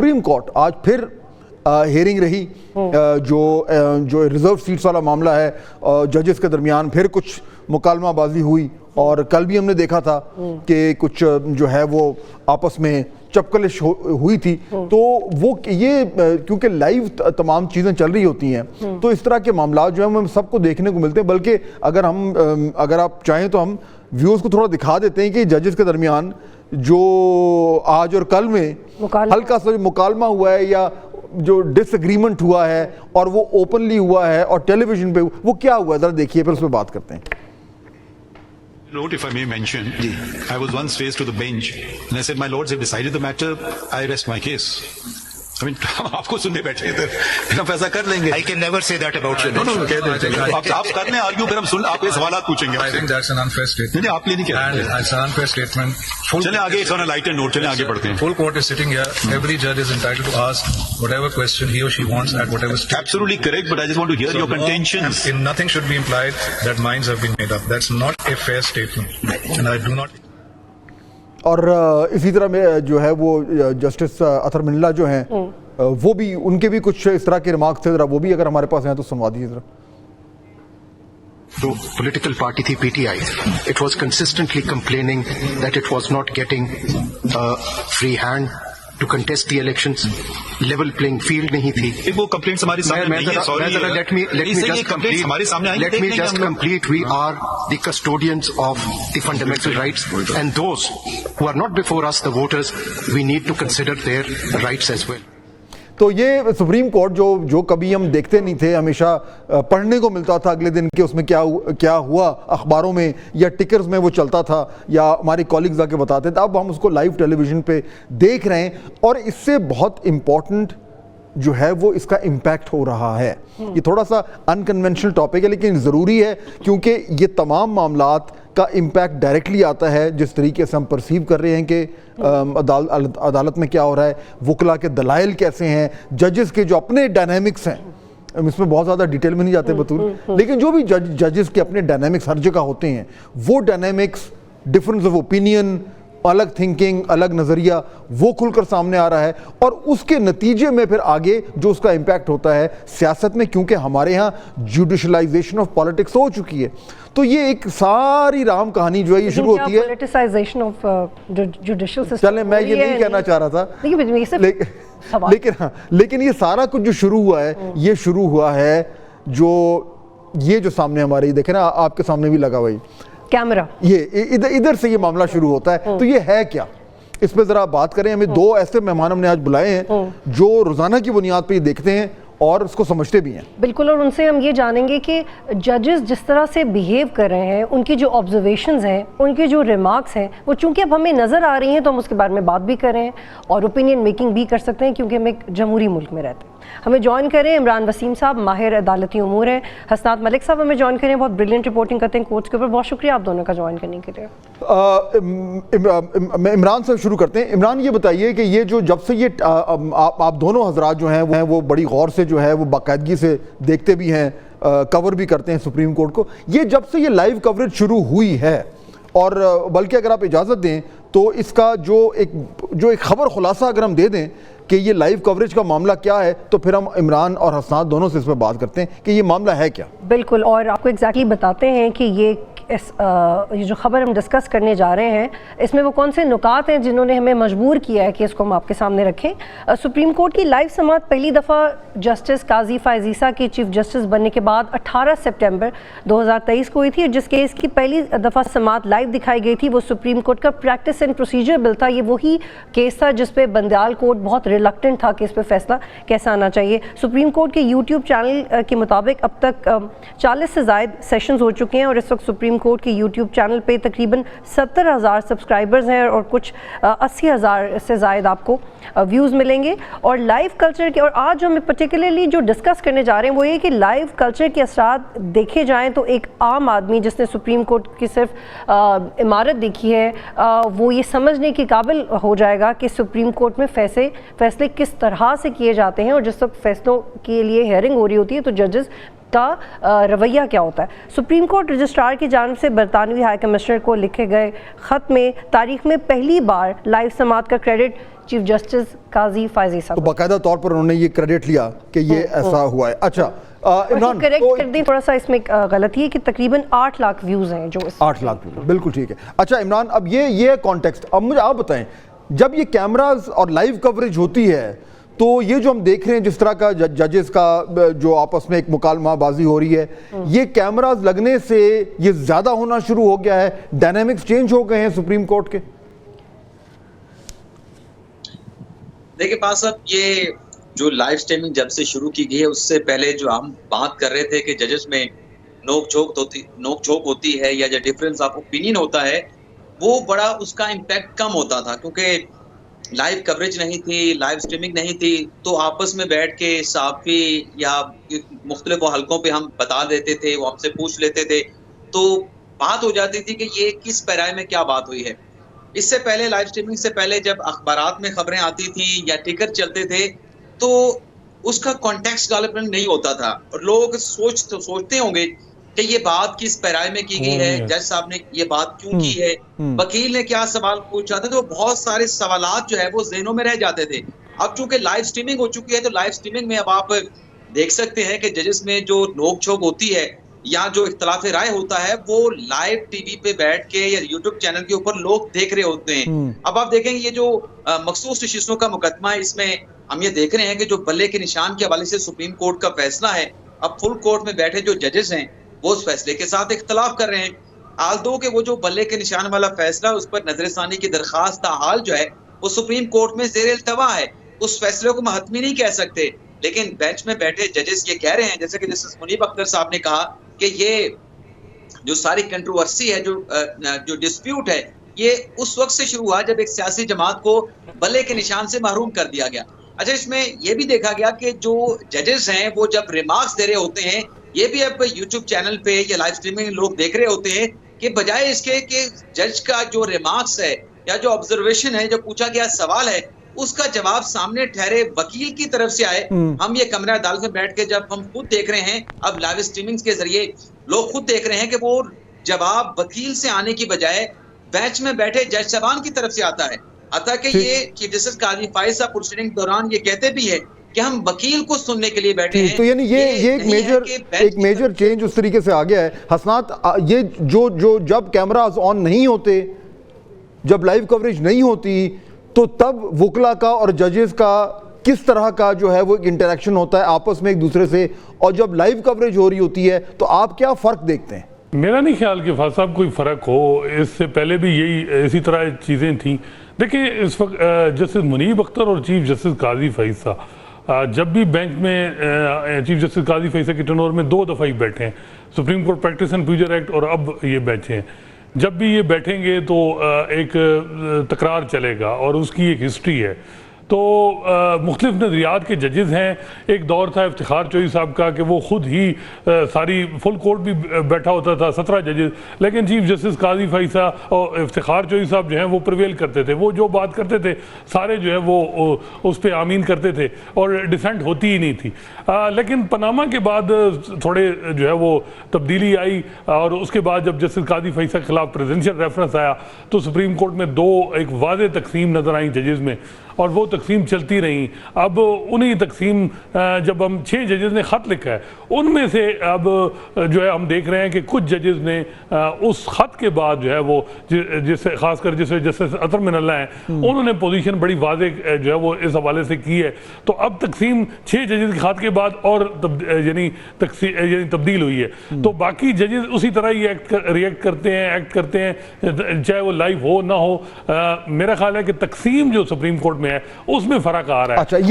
Supreme court आज फिर hearing रही, जो रिजर्व सीट्स वाला मामला है, जजेस के दरमियान फिर कुछ मुकालमाबाजी हुई और कल भी हमने देखा था कि कुछ जो है वो आपस में चपकलिश हुई थी। तो वो ये क्योंकि लाइव तमाम चीज़ें चल रही होती हैं तो इस तरह के मामला जो है हम सबको देखने को मिलते हैं। बल्कि अगर आप चाहें तो हम व्यूअर्स को थोड़ा दिखा देते हैं कि जजेस के दरमियान जो आज और कल में हल्का सा मुकालमा हुआ है या जो डिसएग्रीमेंट हुआ है और वो ओपनली हुआ है और टेलीविजन पे वो क्या हुआ है, जरा देखिए फिर उस पर बात करते हैं। Note, if I may mention, I was once raised to the bench and I said, my lords have decided the matter, I rest my case. I mean, आपको सुनने बैठे इधर, हम फैसला कर लेंगे। I can never say that about you. No, कह दें। आप करने आर्ग्यू, फिर हम सुन आपके सवालात पूछेंगे। I think that's an unfair statement. नहीं, आपके लिए नहीं कह रहे। And it's an unfair statement. चले आगे, it's on a lighter note, चले आगे बढ़ते हैं। Full court is sitting here. Every judge is entitled to ask whatever question he or she wants at whatever stage. Absolutely correct, but I just want to hear your contentions. Nothing should be implied that minds have been made up. That's not a fair statement, and I do not. और इसी तरह में जो है वो justice अतर मिल्ला जो हैं वो भी, उनके भी कुछ इस तरह के रिमार्क्स थे, जरा वो भी अगर हमारे पास हैं तो सुनवा दीजिए जरा। तो पॉलिटिकल पार्टी थी PTI, it was consistently complaining that it was not getting free hand to contest the elections, level playing field नहीं थी। वो कंप्लेंट्स हमारे सामने नहीं है, sorry, let me just complete. We are the custodians of the fundamental rights and those who are not before us the voters, we need to consider their rights as well. तो ये supreme court जो कभी हम देखते नहीं थे, हमेशा पढ़ने को मिलता था अगले दिन कि उसमें क्या हुआ अखबारों में या टिकर्स में वो चलता था या हमारे कॉलीग्स आके बताते थे। अब हम उसको लाइव टेलीविजन पे देख रहे हैं और इससे बहुत इम्पोर्टेंट जो है वो इसका इम्पैक्ट हो रहा है। ये थोड़ा सा अनकन्वेंशनल टॉपिक है लेकिन ज़रूरी है क्योंकि ये तमाम मामलात का इम्पैक्ट डायरेक्टली आता है जिस तरीके से हम परसीव कर रहे हैं कि अदालत में क्या हो रहा है, वकला के दलाइल कैसे हैं, जजेस के जो अपने डायनामिक्स हैं, इसमें बहुत ज़्यादा डिटेल में नहीं जाते बतूल, लेकिन जो भी जजेस के अपने डायनामिक्स हर जगह होते हैं, वो डायनामिक्स, डिफरेंस ऑफ ओपिनियन, अलग थिंकिंग, अलग नज़रिया, वो खुलकर सामने आ रहा है और उसके नतीजे में फिर आगे जो उसका इम्पैक्ट होता है सियासत में, क्योंकि हमारे यहाँ जुडिशलाइजेशन ऑफ पॉलिटिक्स हो चुकी है। तो ये एक सारी राम कहानी जो है ये शुरू होती है पॉलिटिसाइजेशन ऑफ जुडिशियल सिस्टम। चलें, मैं ये नहीं कहना चाह रहा था, लेकिन ये सारा कुछ जो शुरू हुआ है, ये शुरू हुआ है जो सामने हमारे देखे ना, आपके सामने भी लगा हुआ कैमरा, ये इधर से ये मामला शुरू होता है। तो ये है क्या, इस पे जरा बात करें। हमें दो ऐसे मेहमान हमने आज बुलाए हैं जो रोजाना की बुनियाद पे ये देखते हैं और उसको समझते भी हैं। बिल्कुल, और उनसे हम ये जानेंगे कि जजेस जिस तरह से बिहेव कर रहे हैं, उनकी जो ऑब्जर्वेशंस हैं, उनके जो रिमार्क्स हैं, वो चूंकि अब हमें नज़र आ रही हैं तो हम उसके बारे में बात भी कर रहे हैं और ओपिनियन मेकिंग भी कर सकते हैं क्योंकि हम एक जमहूरी मुल्क में रहते हैं। हमें ज्वाइन करें इमरान वसीम साहब, माहिर अदालती उमूर हैं। हसनात मलिक साहब हमें ज्वाइन करें, बहुत ब्रिलियंट रिपोर्टिंग करते हैं कोर्ट्स के ऊपर। बहुत शुक्रिया आप दोनों का ज्वाइन करने के लिए। इमरान से शुरू करते हैं। इमरान, ये बताइए कि ये जो जब से ये आप दोनों हजरात जो हैं वो बड़ी गौर से जो है वो बाकायदगी से देखते भी हैं, कवर भी करते हैं सुप्रीम कोर्ट को, ये जब से ये लाइव कवरेज शुरू हुई है और बल्कि अगर आप इजाज़त दें तो इसका जो एक खबर खुलासा अगर हम दे दें कि ये लाइव कवरेज का मामला क्या है तो फिर हम इमरान और हसनात दोनों से इस पर बात करते हैं कि ये मामला है क्या। बिल्कुल, और आपको एग्जैक्टली बताते हैं कि ये जो खबर हम डिस्कस करने जा रहे हैं इसमें वो कौन से नुकात हैं जिन्होंने हमें मजबूर किया है कि इसको हम आपके सामने रखें। सुप्रीम कोर्ट की लाइव समाअत पहली दफ़ा जस्टिस काजी फ़ायज़ ईसा की चीफ जस्टिस बनने के बाद 18 सितंबर 2023 को हुई थी। जिस केस की पहली दफ़ा समाअत लाइव दिखाई गई थी वो सुप्रीम कोर्ट का प्रैक्टिस एंड प्रोसीजर बिल था। ये वही केस था जिस पे बंदयाल कोर्ट बहुत रिलक्टेंट था कि इस पर फैसला कैसा आना चाहिए। सुप्रीम कोर्ट के यूट्यूब चैनल के मुताबिक अब तक 40 से ज़ायद सेशंस हो चुके हैं और इस वक्त सुप्रीम कोर्ट के यूट्यूब चैनल पे तकरीबन 70,000 सब्सक्राइबर्स हैं और कुछ 80,000 से ज़ायद आपको व्यूज़ मिलेंगे। और लाइव कल्चर के, और आज हम पर्टिकुलरली जो डिस्कस करने जा रहे हैं वो ये कि लाइव कल्चर के असरात देखे जाएं तो एक आम आदमी जिसने सुप्रीम कोर्ट की सिर्फ इमारत देखी है वो ये समझने के काबिल हो जाएगा कि सुप्रीम कोर्ट में फैसले किस तरह से किए जाते हैं और जिस वक्त फैसलों के लिए हेयरिंग हो रही होती है तो जजेस का रवैया क्या होता है। सुप्रीम कोर्ट रजिस्ट्रार की जानिब से बरतानवी हाई कमिश्नर को लिखे गए ख़त में तारीख में पहली बार लाइव समाअत का क्रेडिट चीफ जस्टिस काजी फायजी साहब। तो बाकायदा तौर पर उन्होंने ये क्रेडिट लिया कि ये ऐसा हुआ है। अच्छा इमरान, करेक्ट कर दें थोड़ा सा, इसमें गलती है कि तकरीबन 8 लाख व्यूज हैं जो 8 लाख, बिल्कुल ठीक है। अच्छा इमरान, अब ये कॉन्टेक्स्ट, अब मुझे आप बताएं, जब ये कैमरास और लाइव कवरेज होती है तो ये जो हम देख रहे हैं जिस तरह का जजेस का जो आपस में एक मुकालमाबाजी हो रही है, ये कैमरास लगने से ये ज्यादा होना शुरू हो गया है, डायनामिक्स चेंज हो गए हैं सुप्रीम कोर्ट के? देखिए पास साहब, ये जो लाइव स्ट्रीमिंग जब से शुरू की गई है उससे पहले जो हम बात कर रहे थे कि जजेस में नोक झोंक होती है या जो डिफरेंस ऑफ ओपिनियन होता है वो बड़ा उसका इम्पैक्ट कम होता था, क्योंकि लाइव कवरेज नहीं थी, लाइव स्ट्रीमिंग नहीं थी, तो आपस में बैठ के साफी या मुख्तलिफ हलकों पे हम बता देते थे, वो हमसे पूछ लेते थे, तो बात हो जाती थी कि ये किस पैराए में क्या बात हुई है। इससे पहले लाइव स्ट्रीमिंग से पहले जब अखबारात में खबरें आती थी या टिकर चलते थे तो उसका कॉन्टेक्स्ट डेवलपमेंट नहीं होता था और लोग सोचते होंगे कि ये बात किस पैराए में की गई है, जज साहब ने ये बात क्यों की है, वकील ने क्या सवाल पूछा था, तो बहुत सारे सवालात जो है वो ज़हनों में रह जाते थे। अब चूंकि लाइव स्ट्रीमिंग हो चुकी है तो लाइव स्ट्रीमिंग में अब आप देख सकते हैं कि जजेस में जो नोक झोंक होती है या जो इख्तलाफ राय होता है वो लाइव टीवी पे बैठ के या यूट्यूब चैनल के ऊपर लोग देख रहे होते हैं। अब आप देखेंगे ये जो मखसूस नशिस्तों का मुकदमा है, इसमें हम ये देख रहे हैं कि जो बल्ले के निशान के हवाले से सुप्रीम कोर्ट का फैसला है, अब फुल कोर्ट में बैठे जो जजेस हैं वो उस फैसले के साथ इख्तलाफ कर रहे हैं। आल्दो के वो जो बल्ले के निशान वाला फैसला, उस पर नजरसानी की दरखास्त हाल जो है वो सुप्रीम कोर्ट में ज़ेर इल्तवा है, उस फैसले को महतमी नहीं कह सकते, लेकिन बेंच में बैठे जजेस ये कह रहे हैं, जैसे कि जस्टिस मुनीब अख्तर साहब ने कहा कि ये जो सारी कंट्रोवर्सी है, जो डिस्प्यूट है, ये उस वक्त से शुरू हुआ जब एक सियासी जमात को बल्ले के निशान से महरूम कर दिया गया। अच्छा, इसमें यह भी देखा गया कि जो जजेस हैं वो जब रिमार्क्स दे रहे होते हैं, ये भी अब यूट्यूब चैनल पे या लाइव स्ट्रीमिंग लोग देख रहे होते हैं कि बजाय इसके कि जज का जो रिमार्क्स है या जो ऑब्जर्वेशन है, जो पूछा गया सवाल है, उसका जवाब सामने ठहरे वकील की तरफ से आए। हम ये कमरा अदालत में बैठ के जब हम खुद देख रहे हैं, अब लाइव स्ट्रीमिंग के जरिए लोग खुद देख रहे हैं कि वो जवाब वकील से आने की बजाय बेंच में बैठे जज साहबान की तरफ से आता है। अतः कि ये चीफ जस्टिस काजी फायज साहब प्रोसीडिंग दौरान ये कहते भी है कि हम वकील को सुनने के लिए बैठे हैं। तो यानी ये एक मेजर चेंज उस तरीके से आ गया है हसनात। ये जो जब कैमरास ऑन नहीं होते, जब लाइव कवरेज नहीं होती, तो तब वकला का और जजेस का किस तरह का जो है वो इंटरेक्शन होता है आपस में एक दूसरे से, और जब लाइव कवरेज हो रही होती है तो आप क्या फ़र्क देखते हैं? मेरा नहीं ख्याल कि फाज साहब कोई फ़र्क हो, इससे पहले भी यही इसी तरह चीज़ें थी। देखिए, इस वक्त जस्टिस मुनीब अख्तर और चीफ जस्टिस काजी फायज साहब जब भी बेंच में चीफ जस्टिस काजी फायज साहब की टर्नओवर में 2 दफ़ा ही बैठे हैं, supreme court practice and procedure act और अब ये बैठे हैं। जब भी ये बैठेंगे तो एक तकरार चलेगा और उसकी एक हिस्ट्री है। तो मुख्तलिफ नज़रियात के जजेस हैं। एक दौर था इफ्तिखार चोई साहब का कि वो ख़ुद ही सारी फुल कोर्ट भी बैठा होता था, 17 जजेस, लेकिन चीफ जस्टिस काजी फायज साहब और इफ्तिखार चोई साहब जो हैं वो प्रिवेल करते थे, वो जो बात करते थे सारे जो है वो उस पर आमीन करते थे और डिसेंट होती ही नहीं थी। लेकिन पनामा के बाद थोड़े जो है वो तब्दीली आई और उसके बाद जब जस्टिस काजी फायज साहब के खिलाफ प्रेसिडेंशियल रेफरेंस आया तो सुप्रीम कोर्ट में 2 एक वाज़े तकसीम नज़र आई जजेस में, और वो तकसीम चलती रही। अब उन्हीं तकसीम जब हम 6 जजेस ने ख़त लिखा है, उनमें से अब जो है हम देख रहे हैं कि कुछ जजेस ने उस ख़त के बाद जो है वो जिससे ख़ासकर जिससे जस्टिस अतर मिनल्ला हैं, उन्होंने पोजीशन बड़ी वाज़े जो है वो इस हवाले से की है। तो अब तकसीम 6 जजेस के ख़त के बाद और यानी तब्दील हुई है। तो बाकी जजेस उसी तरह ही रिएक्ट करते हैं, चाहे वो लाइव हो ना हो। मेरा ख्याल है कि तकसीम जो सुप्रीम कोर्ट में है उसमें फ़र्क आ रहा है। अच्छा,